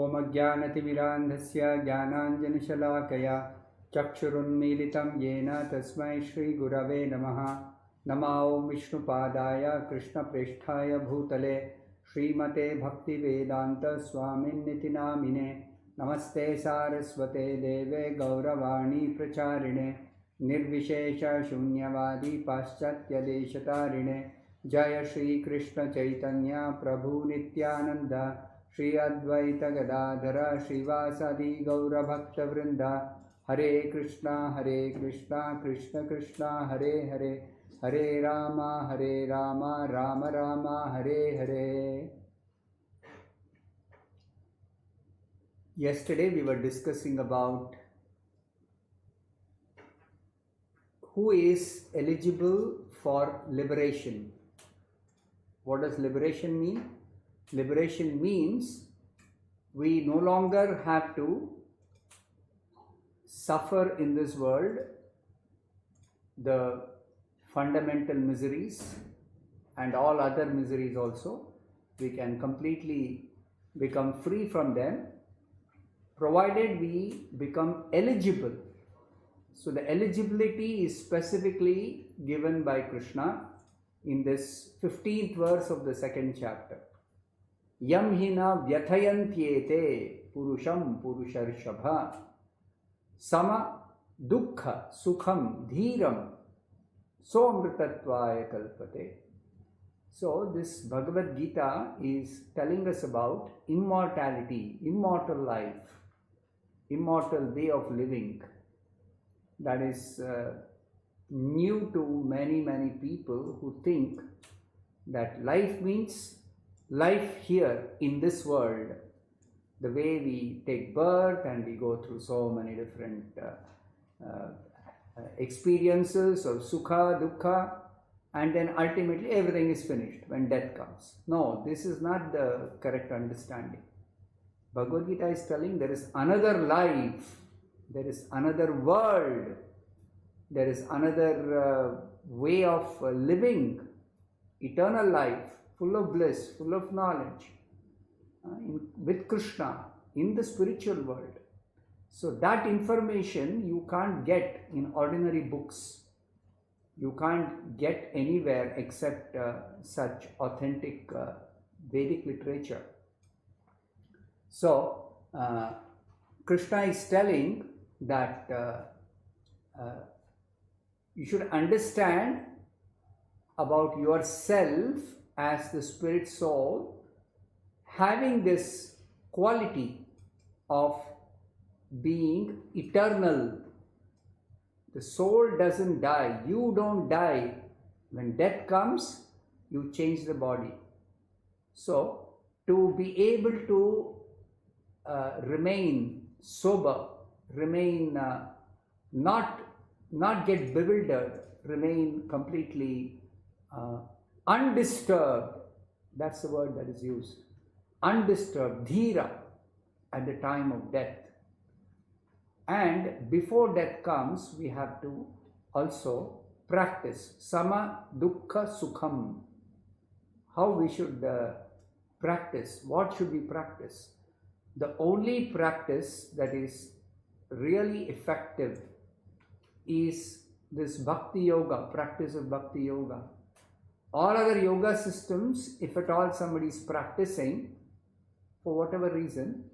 ओम अज्ञानतिमिरान्धस्य ज्ञानाञ्जनशलाकया चक्षुरुन्मीलितं येन तस्मै श्रीगुरवे नमः। नमो ॐ विष्णुपादाय कृष्णप्रेष्ठाय भूतले श्रीमते भक्तिवेदान्तस्वामिन्निति नामिने। नमस्ते सारस्वते देवे गौरवाणी प्रचारिणे निर्विशेषशून्यवादी पाश्चात्यदेशतारिणे। जय श्रीकृष्ण चैतन्य प्रभु नित्यानंद श्री अद्वैत गदाधर श्रीवासादि गौरभक्तवृंद। हरे कृष्णा कृष्ण कृष्णा हरे हरे, हरे Ram Ram Ram Hare Hare. Yesterday we were discussing about who is eligible for liberation. What does liberation mean? Liberation means we no longer have to suffer in this world the fundamental miseries and all other miseries also. We can completely become free from them provided we become eligible. So the eligibility is specifically given by Krishna in this 15th verse of the second chapter. Yam hina vyathayantyete purusham purusharshapha sama dukkha sukham dhiram somritatvaya kalpate. So this Bhagavad-Gita is telling us about immortality, immortal life, immortal way of living. That is new to many people who think that life means life here in this world, the way we take birth and we go through so many different experiences of sukha, dukkha, and then ultimately everything is finished when death comes. No, this is not the correct understanding. Bhagavad-Gita is telling there is another life, there is another world, there is another way of living, eternal life, full of bliss, full of knowledge, with Krishna in the spiritual world. So that information you can't get in ordinary books. You can't get anywhere except such authentic Vedic literature. So Krishna is telling that you should understand about yourself as the spirit soul having this quality of being eternal. The soul doesn't die, you don't die. When death comes, you change the body. So to be able to remain sober, remain not get bewildered, remain completely undisturbed, that's the word that is used, undisturbed, dhira, at the time of death. And before death comes, we have to also practice sama dukkha sukham. How we should practice, what should we practice? The only practice that is really effective is this bhakti yoga, practice of bhakti yoga. All other yoga systems, if at all somebody is practicing for whatever reason,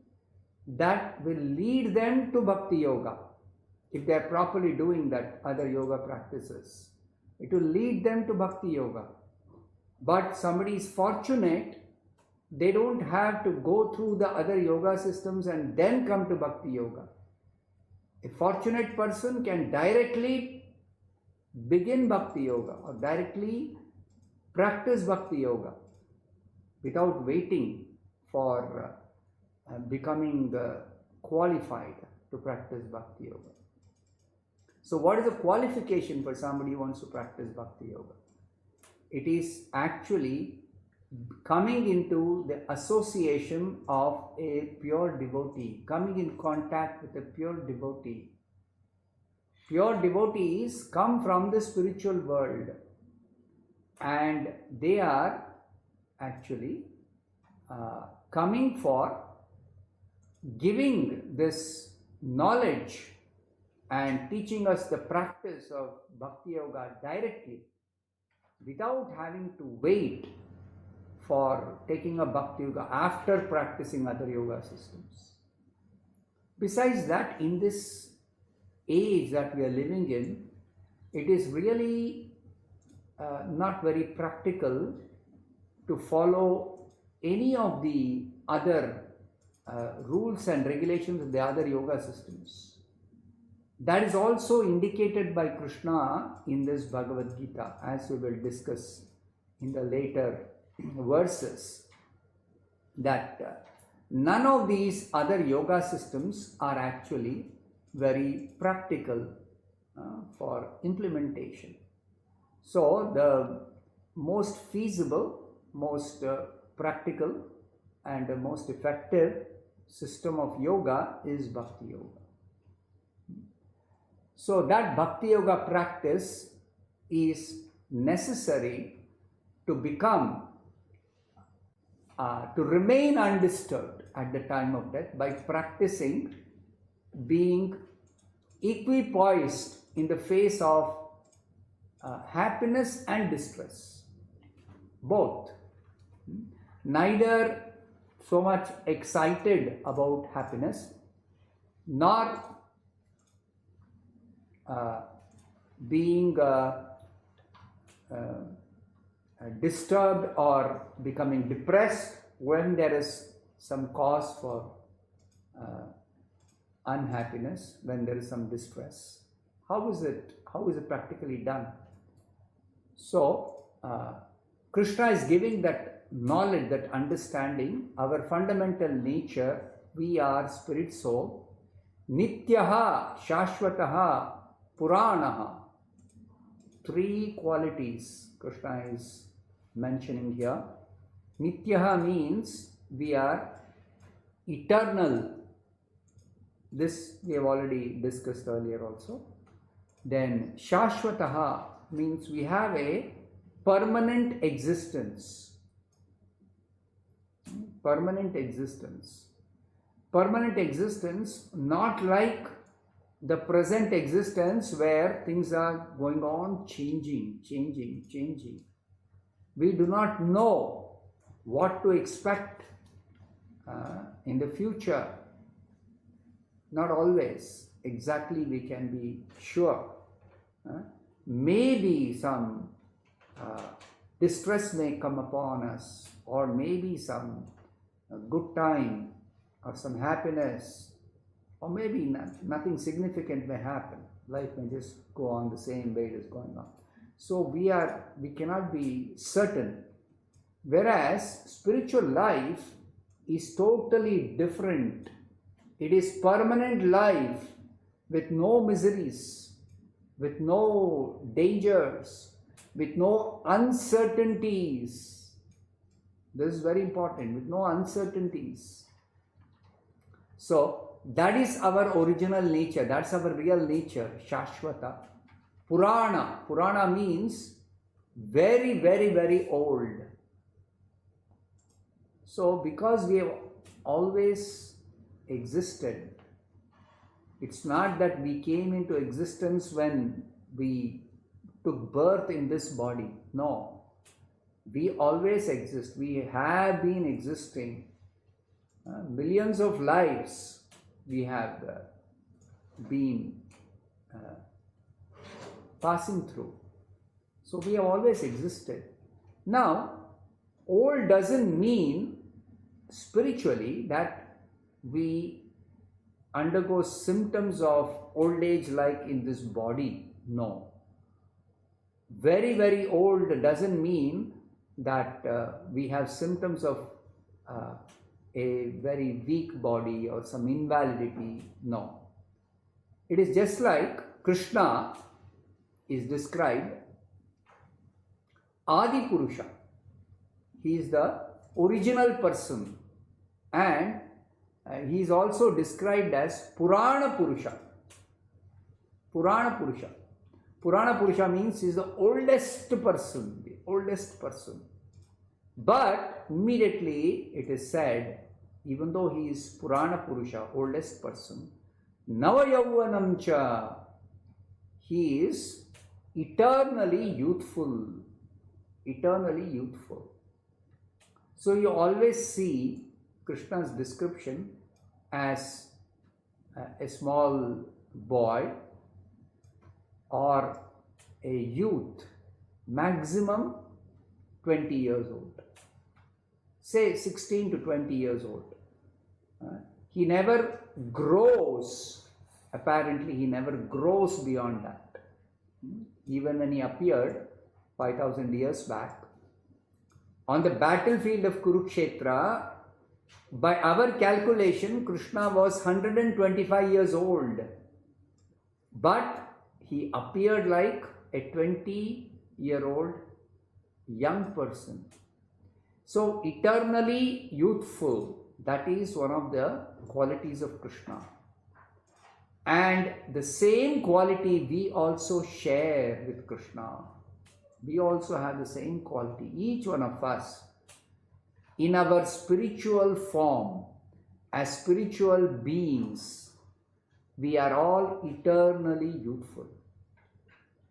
that will lead them to bhakti yoga. If they are properly doing that other yoga practices, it will lead them to bhakti yoga. But somebody is fortunate, they don't have to go through the other yoga systems and then come to bhakti yoga. A fortunate person can directly begin bhakti yoga or directly practice bhakti yoga without waiting for becoming qualified to practice bhakti yoga. So what is the qualification for somebody who wants to practice bhakti yoga? It is actually coming into the association of a pure devotee, coming in contact with a pure devotee. Pure devotees come from the spiritual world and they are actually coming for giving this knowledge and teaching us the practice of Bhakti Yoga directly without having to wait for taking a Bhakti Yoga after practicing other yoga systems. Besides that, in this age that we are living in, it is really not very practical to follow any of the other rules and regulations of the other yoga systems. That is also indicated by Krishna in this Bhagavad-Gita, as we will discuss in the later verses, that none of these other yoga systems are actually very practical for implementation. So the most feasible, most practical and the most effective system of yoga is Bhakti Yoga. So that Bhakti Yoga practice is necessary to become, to remain undisturbed at the time of death by practicing being equipoised in the face of happiness and distress, both. Neither so much excited about happiness, nor being disturbed or becoming depressed when there is some cause for unhappiness, when there is some distress. How is it practically done? So Krishna is giving that knowledge, that understanding, our fundamental nature, we are spirit soul, nityaha, shashvataha, puranaha. Three qualities Krishna is mentioning here. Nityaha means we are eternal. This we have already discussed earlier also. Then shashvataha means we have a permanent existence. Permanent existence. Permanent existence, not like the present existence where things are going on changing. We do not know what to expect in the future. Not always exactly we can be sure. Maybe some distress may come upon us, or maybe some good time or some happiness, or maybe nothing significant may happen. Life may just go on the same way it is going on. So we cannot be certain. Whereas spiritual life is totally different. It is permanent life with no miseries, with no dangers, with no uncertainties. This is very important, with no uncertainties. So that is our original nature, that's our real nature, Shashvata. Purana. Purana means very, very, very old. So because we have always existed, it's not that we came into existence when we took birth in this body. No. We always exist. We have been existing. Millions of lives we have been passing through. So we have always existed. Now, old doesn't mean spiritually that we undergo symptoms of old age like in this body. No. Very, very old doesn't mean that we have symptoms of a very weak body or some invalidity. No. It is just like Krishna is described Adi Purusha. He is the original person, and he is also described as Purana Purusha. Purana Purusha. Purana Purusha means he is the oldest person, But immediately it is said even though he is Purana Purusha, oldest person, Nava Yauvanam cha, he is eternally youthful. Eternally youthful. So you always see Krishna's description as a small boy or a youth, maximum 20 years old. Say 16 to 20 years old. He never grows, apparently he never grows beyond that. Even when he appeared 5,000 years back, on the battlefield of Kurukshetra, by our calculation, Krishna was 125 years old. But he appeared like a 20-year-old young person. So eternally youthful, that is one of the qualities of Krishna. And the same quality we also share with Krishna. We also have the same quality, each one of us. In our spiritual form, as spiritual beings, we are all eternally youthful.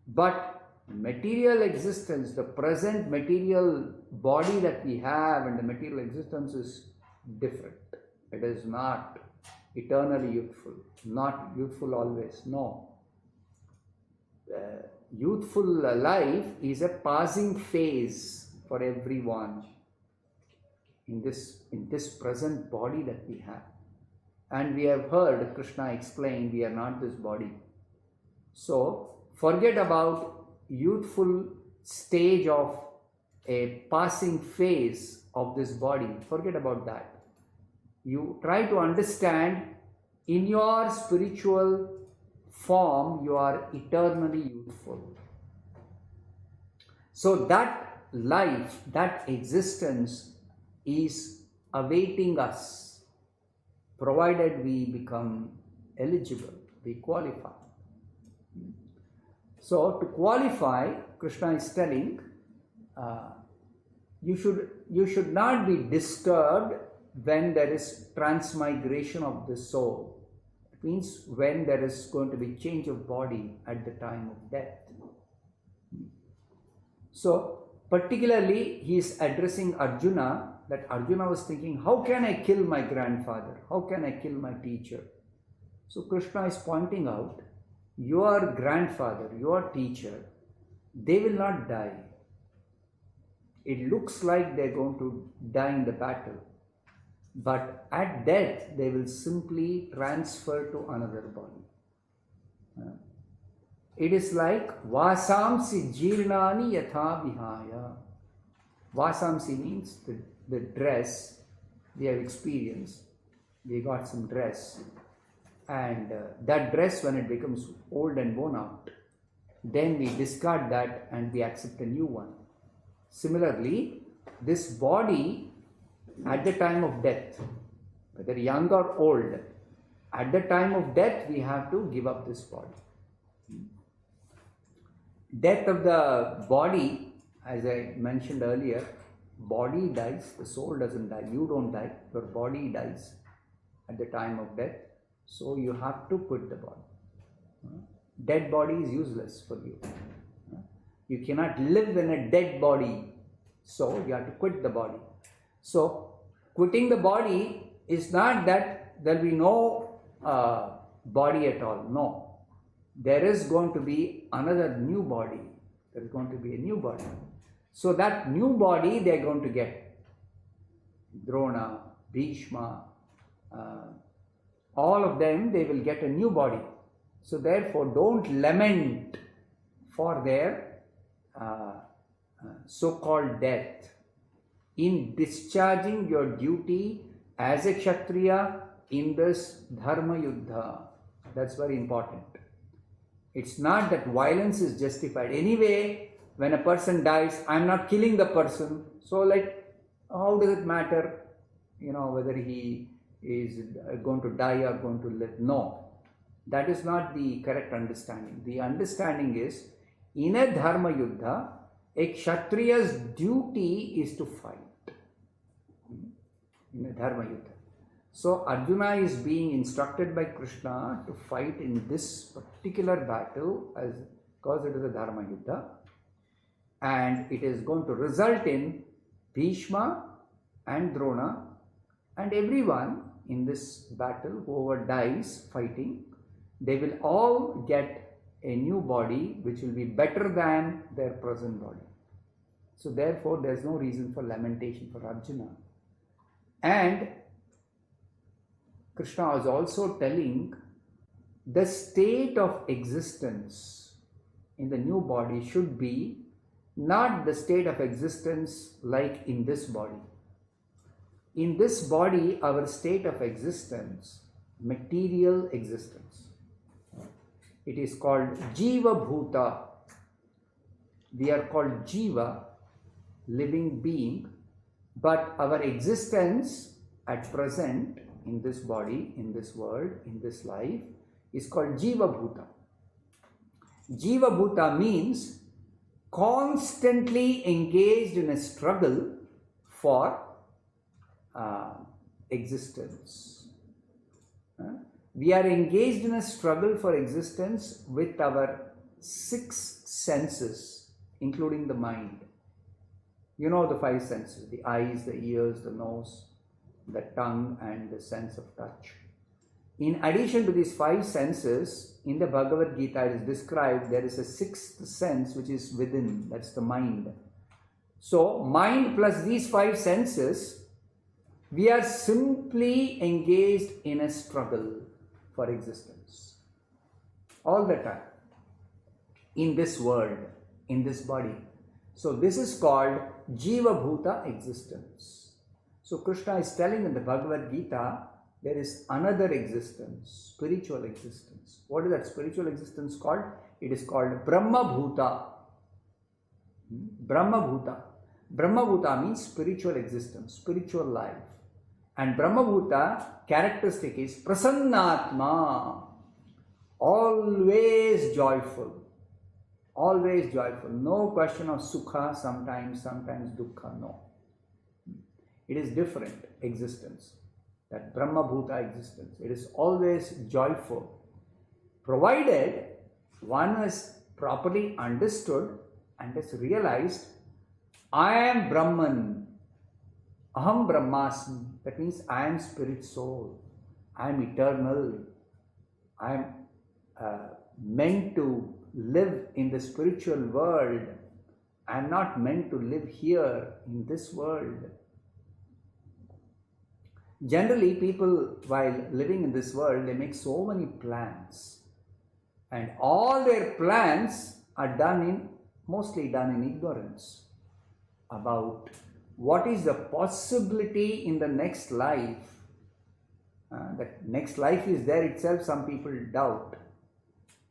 But material existence, the present material body that we have and the material existence is different. It is not eternally youthful, not youthful always, no. Youthful life is a passing phase for everyone in this present body that we have. And we have heard Krishna explain we are not this body. So forget about youthful stage of a passing phase of this body. Forget about that. You try to understand in your spiritual form you are eternally youthful. So that life, that existence is awaiting us, provided we become eligible, we qualify. So to qualify, Krishna is telling, you should not be disturbed when there is transmigration of the soul. It means when there is going to be change of body at the time of death. So particularly he is addressing Arjuna, that Arjuna was thinking, how can I kill my grandfather? How can I kill my teacher? So Krishna is pointing out, your grandfather, your teacher, they will not die. It looks like they are going to die in the battle. But at death, they will simply transfer to another body. It is like Vasamsi Jirnani Yatha Vihaya. Vasamsi means the dress we have experienced. We got some dress. And that dress, when it becomes old and worn out, then we discard that and we accept a new one. Similarly, this body at the time of death, whether young or old, at the time of death we have to give up this body. Death of the body, as I mentioned earlier, body dies, the soul doesn't die. You don't die, your body dies at the time of death. So you have to quit the body. Dead body is useless for you. You cannot live in a dead body. So you have to quit the body. So quitting the body is not that there will be no body at all. No. There is going to be another new body. There is going to be a new body. So that new body they are going to get. Drona, Bhishma, all of them, they will get a new body. So therefore, don't lament for their so-called death. In discharging your duty as a Kshatriya in this Dharma Yuddha, that's very important. It's not that violence is justified. Anyway, when a person dies, I'm not killing the person. So how does it matter, whether he is going to die or going to live? No, that is not the correct understanding. The understanding is, in a Dharma Yuddha, a Kshatriya's duty is to fight. In a Dharma Yuddha. So Arjuna is being instructed by Krishna to fight in this particular battle because it is a Dharma Yuddha, and it is going to result in Bhishma and Drona and everyone in this battle, whoever dies fighting, they will all get a new body which will be better than their present body. So therefore there is no reason for lamentation for Arjuna. And Krishna is also telling the state of existence in the new body should be not the state of existence like in this body. In this body, our state of existence, material existence, it is called Jiva Bhuta. We are called Jiva, living being, but our existence at present in this body, in this world, in this life is called Jiva Bhuta. Jiva Bhuta means constantly engaged in a struggle for existence. We are engaged in a struggle for existence with our 6 senses, including the mind. You know the 5 senses, the eyes, the ears, the nose, the tongue, and the sense of touch. In addition to these 5 senses, in the Bhagavad-Gita it is described there is a 6th sense which is within, that's the mind. So, mind plus these 5 senses, we are simply engaged in a struggle for existence. All the time. In this world, in this body. So this is called Jiva Bhuta existence. So Krishna is telling in the Bhagavad-Gita, there is another existence, spiritual existence. What is that spiritual existence called? It is called Brahma Bhuta. Brahma Bhuta. Brahma Bhuta means spiritual existence, spiritual life. And Brahma Bhuta characteristic is Prasannatma, always joyful, always joyful. No question of Sukha, sometimes Dukkha, no. It is different existence, that Brahma Bhuta existence. It is always joyful, provided one has properly understood and has realized, I am Brahman, Aham Brahmasmi. That means I am spirit soul, I am eternal, I am meant to live in the spiritual world. I am not meant to live here in this world. Generally, people, while living in this world, they make so many plans, and all their plans are mostly done in ignorance about what is the possibility in the next life. That next life is there itself, some people doubt.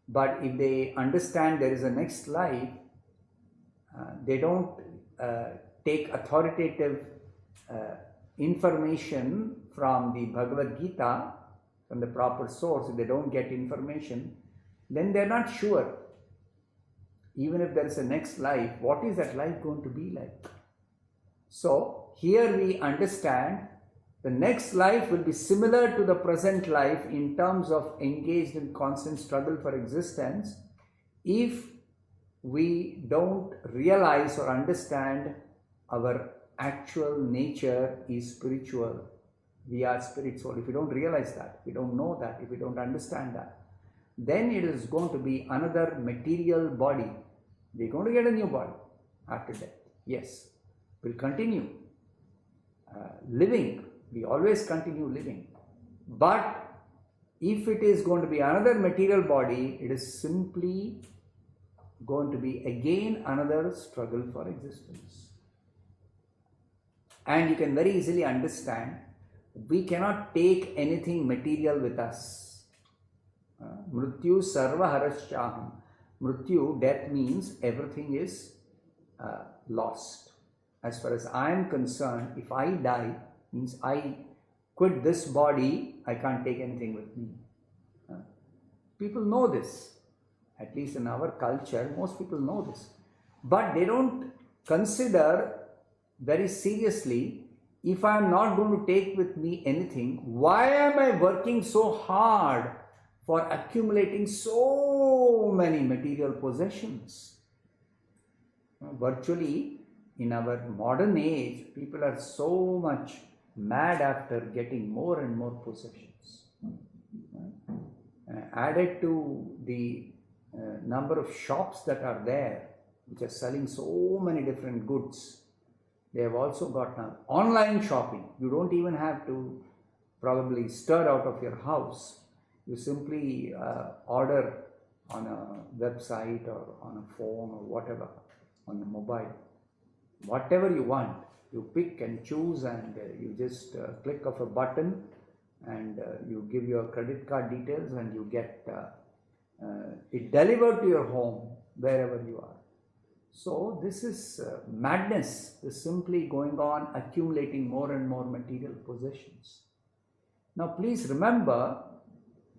But if they understand there is a next life, they don't take authoritative information from the Bhagavad-Gita, from the proper source. If they don't get information, then they're not sure. Even if there is a next life, what is that life going to be like? So here we understand the next life will be similar to the present life in terms of engaged in constant struggle for existence, if we don't realize or understand our actual nature is spiritual. We are spirit soul. If we don't realize that, if we don't know that, if we don't understand that, then it is going to be another material body. We're going to get a new body after death. Yes. We'll continue living. We always continue living. But if it is going to be another material body, it is simply going to be again another struggle for existence. And you can very easily understand, we cannot take anything material with us. Mrityu sarva harasyaham. Mrityu, death means everything is lost. As far as I am concerned, if I die, means I quit this body, I can't take anything with me. People know this. At least in our culture, most people know this. But they don't consider very seriously if I am not going to take with me anything, why am I working so hard for accumulating so many material possessions? Virtually, in our modern age, people are so much mad after getting more and more possessions. Added to the number of shops that are there, which are selling so many different goods, they have also got now online shopping. You don't even have to probably stir out of your house. You simply order on a website or on a phone or whatever, on a mobile. Whatever you want, you pick and choose, and you just click of a button, and you give your credit card details, and you get it delivered to your home wherever you are. So this is madness, is simply going on accumulating more and more material possessions. Now please remember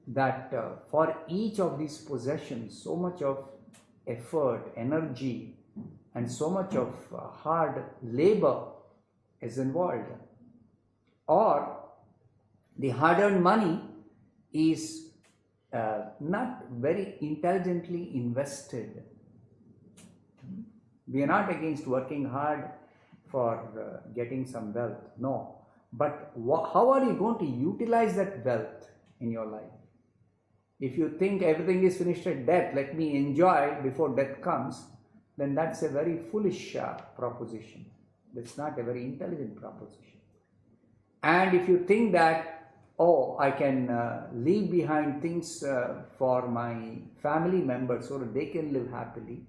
that for each of these possessions, so much of effort, energy, and so much of hard labor is involved. Or the hard-earned money is not very intelligently invested. We are not against working hard for getting some wealth, no. But how are you going to utilize that wealth in your life? If you think everything is finished at death, let me enjoy before death comes, then that's a very foolish proposition. That's not a very intelligent proposition. And if you think that, oh, I can leave behind things for my family members so that they can live happily,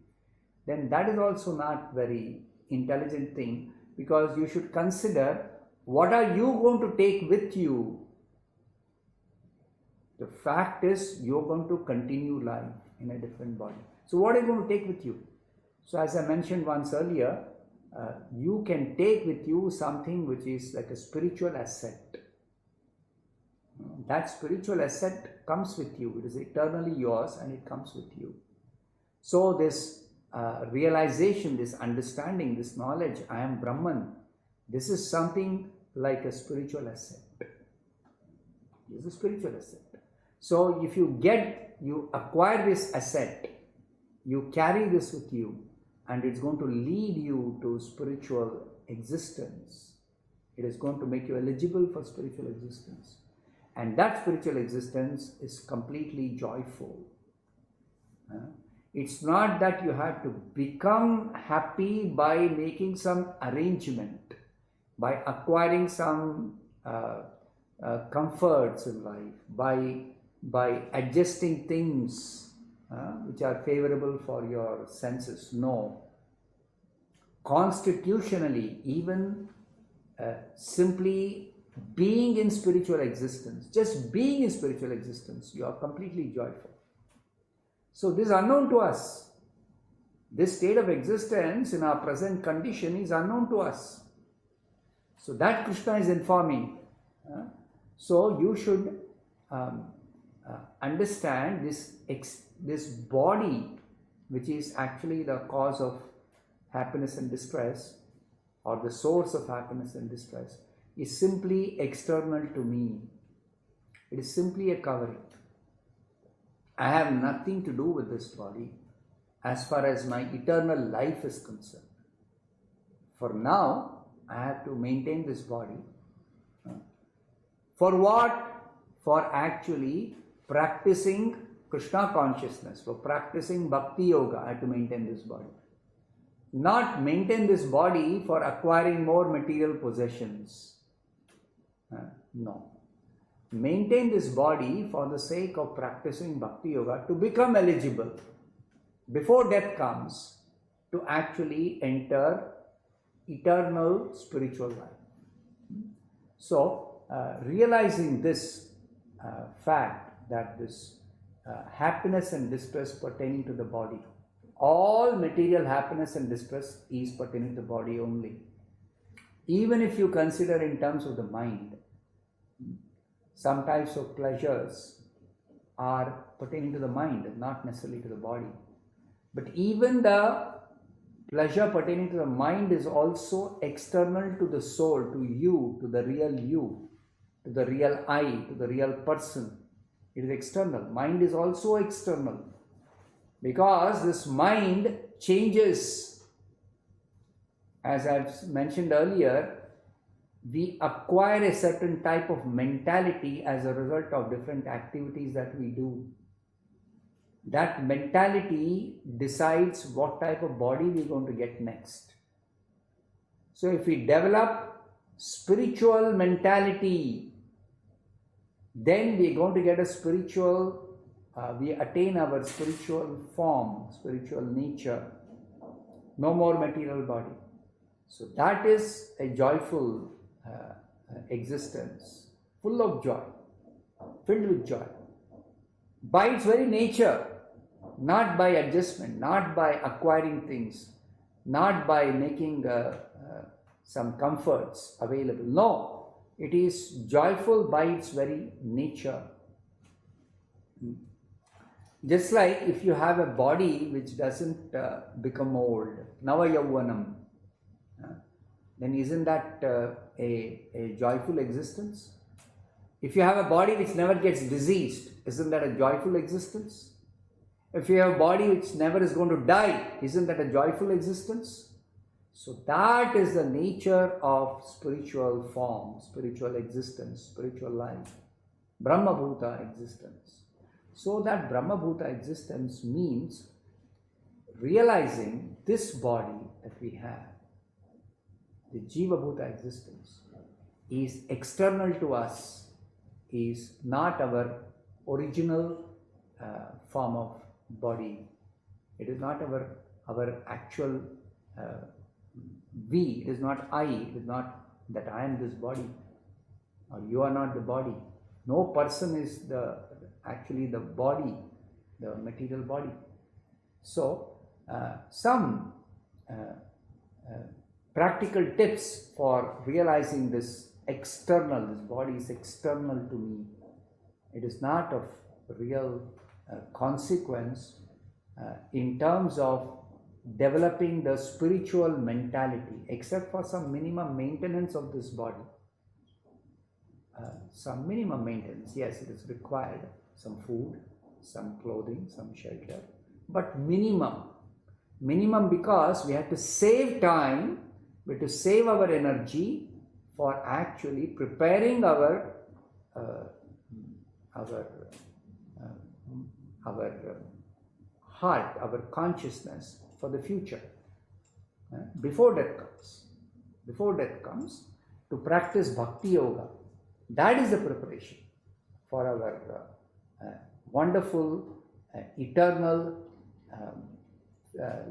then that is also not very intelligent thing, because you should consider what are you going to take with you. The fact is you're going to continue life in a different body. So what are you going to take with you? So as I mentioned once earlier, you can take with you something which is like a spiritual asset. That spiritual asset comes with you. It is eternally yours and it comes with you. So this realization, this understanding, this knowledge, I am Brahman, this is something like a spiritual asset. This is a spiritual asset. So if you acquire this asset, you carry this with you, and it's going to lead you to spiritual existence. It is going to make you eligible for spiritual existence. And that spiritual existence is completely joyful. It's not that you have to become happy by making some arrangement, by acquiring some comforts in life, by adjusting things which are favorable for your senses. No. Constitutionally, even simply being in spiritual existence, just being in spiritual existence, you are completely joyful. So this is unknown to us. This state of existence in our present condition is unknown to us. So that Krishna is informing. So you should understand this body, which is actually the cause of happiness and distress, or the source of happiness and distress, is simply external to me. It is simply a covering. I have nothing to do with this body as far as my eternal life is concerned. For now, I have to maintain this body. For what? For actually practicing Krishna consciousness, for practicing Bhakti Yoga, I have to maintain this body. Not maintain this body for acquiring more material possessions. No. Maintain this body for the sake of practicing Bhakti Yoga to become eligible before death comes to actually enter eternal spiritual life. So, realizing this fact that this happiness and distress pertaining to the body, all material happiness and distress is pertaining to the body only. Even if you consider in terms of the mind, some types of pleasures are pertaining to the mind, not necessarily to the body. But even the pleasure pertaining to the mind is also external to the soul, to you, to the real I, to the real person. It is external. Mind is also external, because this mind changes. As I've mentioned earlier, we acquire a certain type of mentality as a result of different activities that we do. That mentality decides what type of body we're going to get next. So if we develop spiritual mentality, then we're going to get a spiritual, we attain our spiritual form, spiritual nature, no more material body. So that is a joyful existence, full of joy, filled with joy. By its very nature, not by adjustment, not by acquiring things, not by making some comforts available. No, it is joyful by its very nature. Just like if you have a body which doesn't become old, Nava Yauvanam, then isn't that a joyful existence? If you have a body which never gets diseased, isn't that a joyful existence? If you have a body which never is going to die, isn't that a joyful existence? So that is the nature of spiritual form, spiritual existence, spiritual life, Brahma-bhuta existence. So that Brahma-bhuta existence means realizing this body that we have, the Jiva-bhuta existence, is external to us, is not our original form of body. It is not our actual we. It is not I. It is not that I am this body, or you are not the body. No person is actually the body, the material body. So some practical tips for realizing this external, this body is external to me. It is not of real consequence in terms of developing the spiritual mentality, except for some minimum maintenance of this body. Some minimum maintenance, yes, it is required. Some food, some clothing, some shelter, but minimum because we have to save time, we have to save our energy for actually preparing our heart, our consciousness for the future. Before death comes, to practice bhakti yoga. That is the preparation for our wonderful, eternal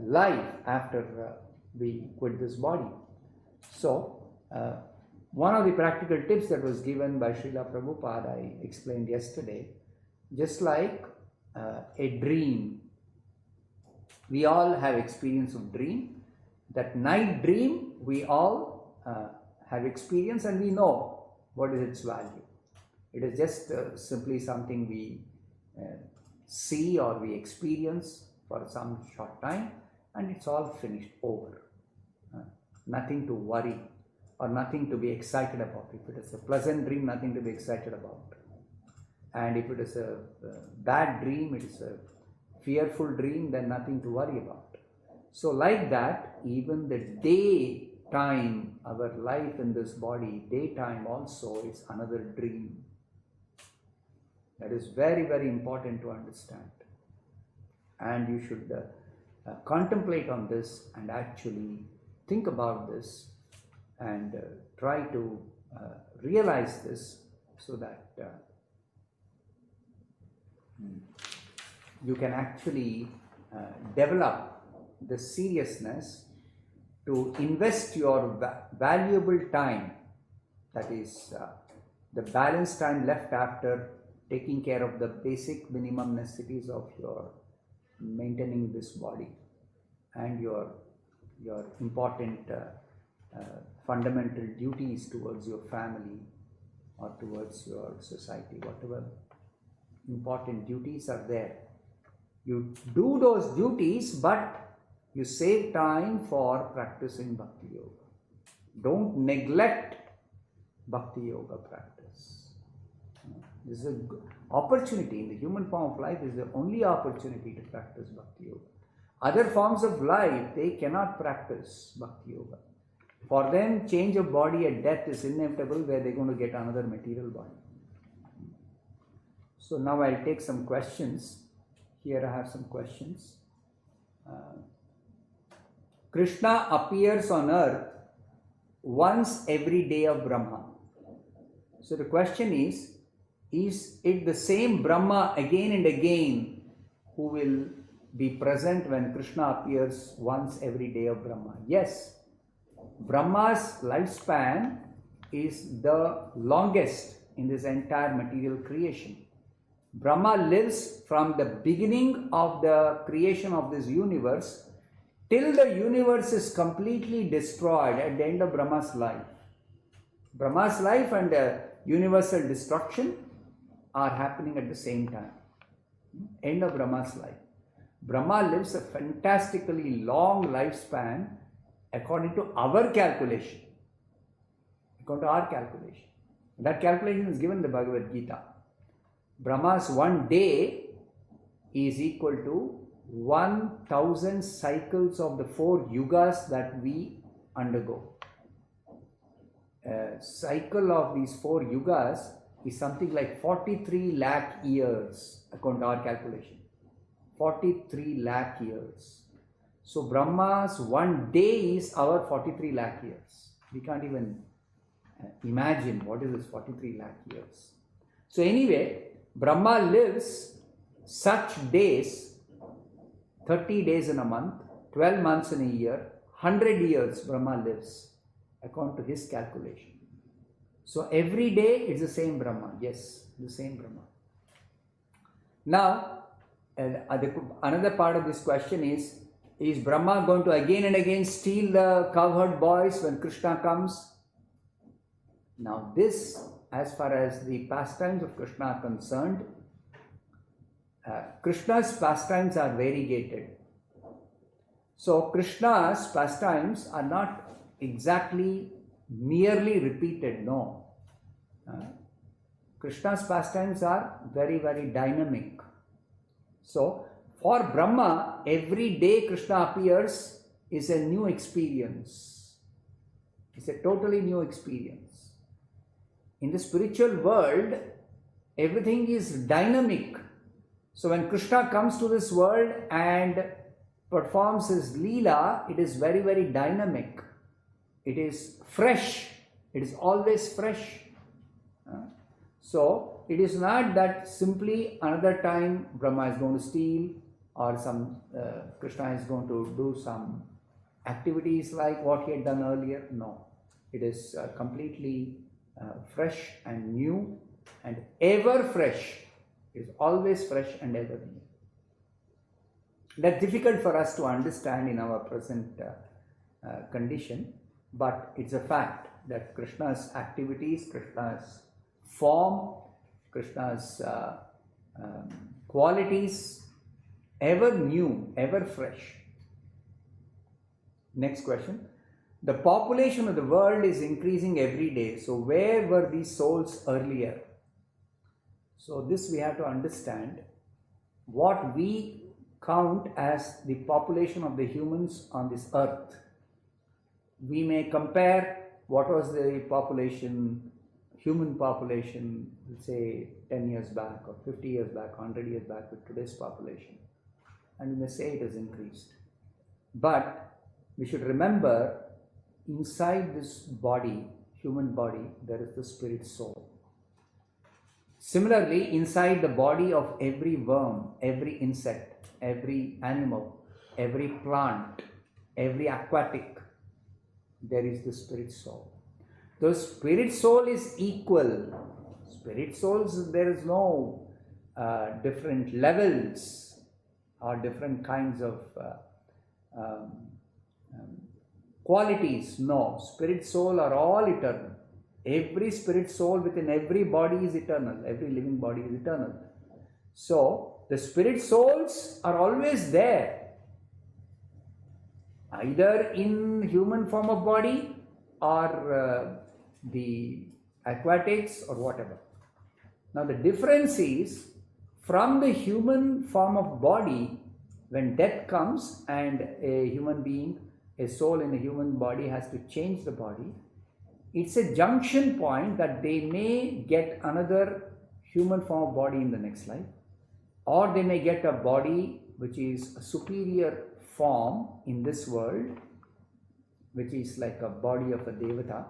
life after we quit this body. So, one of the practical tips that was given by Srila Prabhupada, I explained yesterday, just like a dream. We all have experience of dream. That night dream, we all have experience, and we know what is its value. It is just simply something we see or we experience for some short time, and it's all finished, over. Nothing to worry or nothing to be excited about. If it is a pleasant dream, nothing to be excited about. And if it is a bad dream, it is a fearful dream, then nothing to worry about. So like that, even the daytime, our life in this body, daytime also is another dream. That is very, very important to understand. And you should contemplate on this and actually think about this and try to realize this so that you can actually develop the seriousness to invest your valuable time, that is the balanced time left after taking care of the basic minimum necessities of your maintaining this body and your important fundamental duties towards your family or towards your society, whatever important duties are there. You do those duties, but You save time for practicing Bhakti Yoga. Don't neglect Bhakti Yoga practice. This is an opportunity. In the human form of life is the only opportunity to practice Bhakti Yoga. Other forms of life, they cannot practice Bhakti Yoga. For them, change of body at death is inevitable, where they're going to get another material body. So now I'll take some questions. Here I have some questions. Krishna appears on earth once every day of Brahma. So the question is it the same Brahma again and again who will be present when Krishna appears once every day of Brahma? Yes. Brahma's lifespan is the longest in this entire material creation. Brahma lives from the beginning of the creation of this universe till the universe is completely destroyed at the end of Brahma's life. Brahma's life and the universal destruction are happening at the same time. End of Brahma's life. Brahma lives a fantastically long lifespan according to our calculation. According to our calculation. That calculation is given in the Bhagavad-Gita. Brahma's one day is equal to 1,000 cycles of the 4 yugas that we undergo. A cycle of these 4 yugas is something like 43 lakh years according to our calculation. 43 lakh years. So Brahma's one day is our 43 lakh years. We can't even imagine what is this 43 lakh years. So anyway, Brahma lives such days, 30 days in a month, 12 months in a year, 100 years Brahma lives according to his calculation. So every day it's the same Brahma. Yes, the same Brahma. Now, another part of this question is Brahma going to again and again steal the cowherd boys when Krishna comes? Now this, as far as the pastimes of Krishna are concerned, Krishna's pastimes are variegated. So Krishna's pastimes are not exactly merely repeated, no. Krishna's pastimes are very, very dynamic. So for Brahma, every day Krishna appears is a new experience. It's a totally new experience. In the spiritual world, everything is dynamic. So when Krishna comes to this world and performs his Leela, it is very, very dynamic. It is fresh. It is always fresh. So it is not that simply another time Brahma is going to steal or Krishna is going to do some activities like what he had done earlier. No, it is completely fresh and new and ever fresh. It is always fresh and ever new. That's difficult for us to understand in our present condition, but it's a fact that Krishna's activities, Krishna's form, Krishna's qualities, ever new, ever fresh. Next question. The population of the world is increasing every day. So where were these souls earlier? So this we have to understand. What we count as the population of the humans on this earth, we may compare what was the population, human population, let's say 10 years back or 50 years back, 100 years back with today's population. And we may say it has increased. But we should remember, inside this body, human body, there is the spirit soul. Similarly, inside the body of every worm, every insect, every animal, every plant, every aquatic, there is the spirit soul. The spirit soul is equal. Spirit souls, there is no different levels or different kinds of qualities. No, spirit soul are all eternal. Every spirit soul within every body is eternal. Every living body is eternal. So, the spirit souls are always there. either in human form of body or the aquatics or whatever. Now the difference is, from the human form of body, when death comes and a human being, a soul in a human body has to change the body, it's a junction point that they may get another human form of body in the next life, or they may get a body which is a superior form in this world, which is like a body of a devata,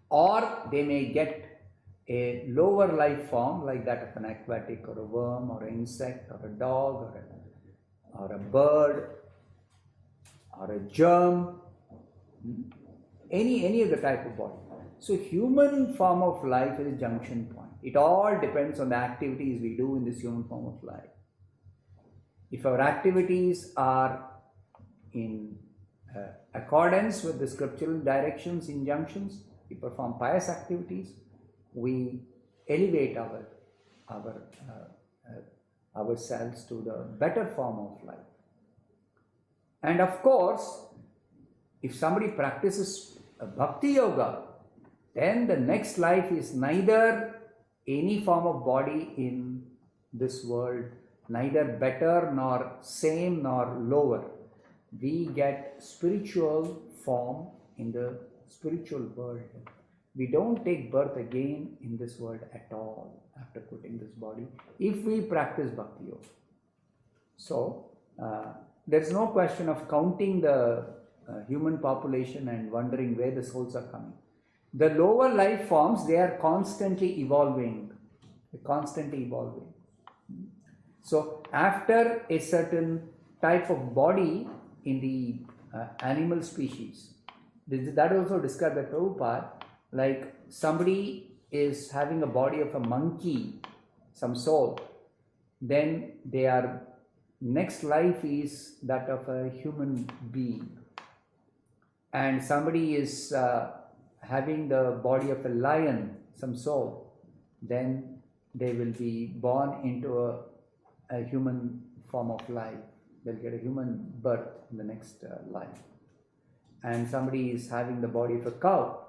or they may get a lower life form like that of an aquatic or a worm or an insect or a dog or a bird or a germ, any of the type of body. So human form of life is a junction point. It all depends on the activities we do in this human form of life. If our activities are in accordance with the scriptural directions, injunctions, we perform pious activities, we elevate ourselves to the better form of life. And of course, if somebody practices bhakti yoga, then the next life is neither any form of body in this world, neither better nor same nor lower. We get spiritual form in the spiritual world. We don't take birth again in this world at all after quitting this body if we practice bhakti yoga. So there is no question of counting the human population and wondering where the souls are coming. The lower life forms, they are constantly evolving. So after a certain type of body in the animal species, that also described by Prabhupada, like somebody is having a body of a monkey, some soul, then their next life is that of a human being. And somebody is having the body of a lion, some soul, then they will be born into a human form of life. They'll get a human birth in the next life. And somebody is having the body of a cow.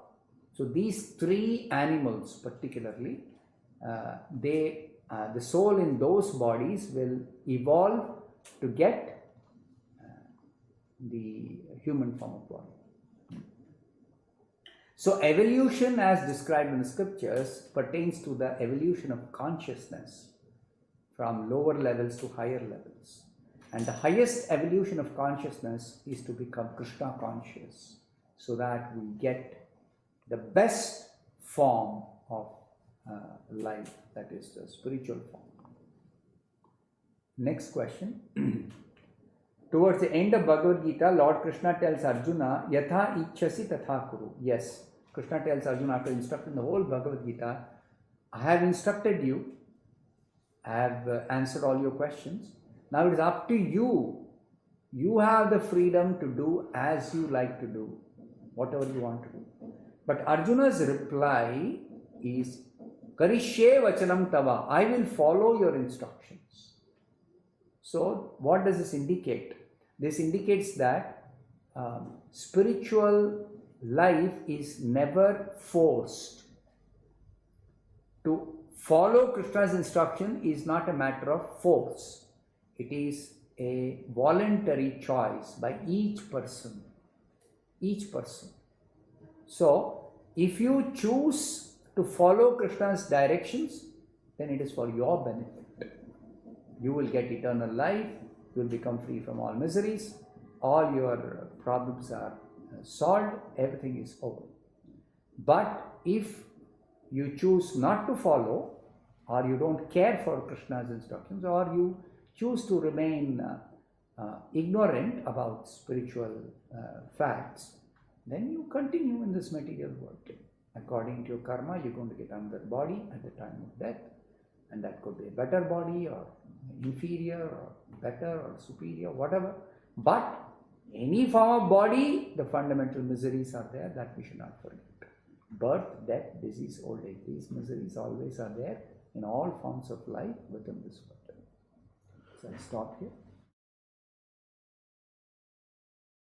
So these three animals particularly, the soul in those bodies will evolve to get the human form of body. So evolution as described in the scriptures pertains to the evolution of consciousness from lower levels to higher levels. And the highest evolution of consciousness is to become Krishna conscious, so that we get the best form of life, that is the spiritual form. Next question. Towards the end of Bhagavad-Gita, Lord Krishna tells Arjuna, Yatha ichchasi tatha kuru. Yes, Krishna tells Arjuna after instructing the whole Bhagavad-Gita, I have instructed you, I have answered all your questions. Now it is up to you. You have the freedom to do as you like to do, whatever you want to do. But Arjuna's reply is, Karishye vachanam tava. I will follow your instructions. So what does this indicate? This indicates that spiritual life is never forced. To follow Krishna's instruction is not a matter of force. It is a voluntary choice by each person. So, if you choose to follow Krishna's directions, then it is for your benefit. You will get eternal life, you will become free from all miseries, all your problems are solved, everything is over. But if you choose not to follow, or you don't care for Krishna's instructions, or you choose to remain ignorant about spiritual facts, then you continue in this material world. According to your karma, you're going to get another body at the time of death, and that could be a better body or inferior or better or superior, whatever. But any form of body, the fundamental miseries are there, that we should not forget. Birth, death, disease, old age, these miseries always are there in all forms of life within this world. So I'll stop here.